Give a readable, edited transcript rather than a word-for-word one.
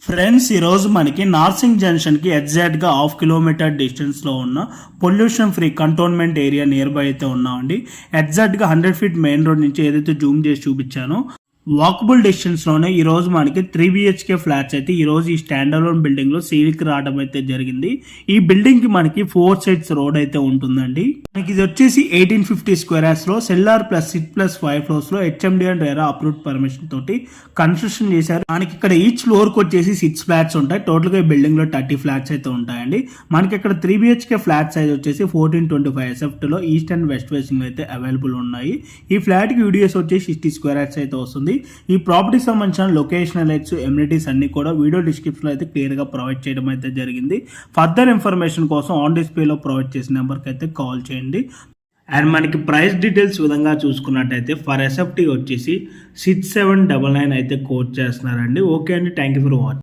Friends, ఈరోజు మనకి నార్సింగ్ జంక్షన్కి ఎగ్జాక్ట్గా 1/2 కిలోమీటర్ డిస్టెన్స్లో ఉన్న pollution free cantonment area near by అయితే ఉన్నామండి. ఎగ్జాక్ట్గా 100 ఫీట్ మెయిన్ రోడ్ నుంచి ఏదైతే జూమ్ చేసి చూపించానో వాకబుల్ డిస్టెన్స్లోనే ఈరోజు మనకి 3 BHK ఫ్లాట్స్ అయితే ఈరోజు ఈ స్టాండ్ అలోన్ బిల్డింగ్లో సేల్కి రావడం అయితే జరిగింది. ఈ బిల్డింగ్కి మనకి 4 సైడ్స్ రోడ్ అయితే ఉంటుందండి. మనకి ఇది వచ్చేసి 1850 స్క్వేర్ యార్డ్స్లో సెల్లార్ ప్లస్ 6+5 ఫ్లోర్స్లో HMD and RERA approved permission తోటి కన్స్ట్రక్షన్ చేశారు. మనకి ఇక్కడ ఈచ్ ఫ్లోర్కి వచ్చేసి 6 ఫ్లాట్స్ ఉంటాయి. టోటల్గా ఈ బిల్డింగ్లో 30 ఫ్లాట్స్ అయితే ఉంటాయండి. మనకి ఇక్కడ 3 BHK ఫ్లాట్ సైజ్ వచ్చేసి 1425 SFTలో ఈస్ట్ అండ్ వెస్ట్ ఫేసింగ్ అయితే అవైలబుల్ ఉన్నాయి. ఈ ఫ్లాట్కి యూడిఎస్ వచ్చేసి 60 స్క్వేర్ యార్డ్స్ అయితే వస్తుంది. ఈ ప్రాపర్టీకి సంబంధించిన లొకేషన్ హైలైట్స్, ఎమ్యూనిటీస్ అన్ని కూడా వీడియో డిస్క్రిప్షన్ లో అయితే క్లియర్ గా ప్రొవైడ్ చేయడం అయితే జరిగింది. ఫర్దర్ ఇన్ఫర్మేషన్ కోసం ఆన్ డిస్ప్లేలో ప్రొవైడ్ చేసిన నెంబర్కి అయితే కాల్ చేయండి. అండ్ మనకి ప్రైస్ డీటెయిల్స్ విధంగా చూసుకున్నట్టయితే ఫర్ SFT వచ్చేసి 6799 అయితే కోట్ చేస్తున్నారండి. ఓకే అండి, థ్యాంక్ యూ ఫర్ వాచింగ్.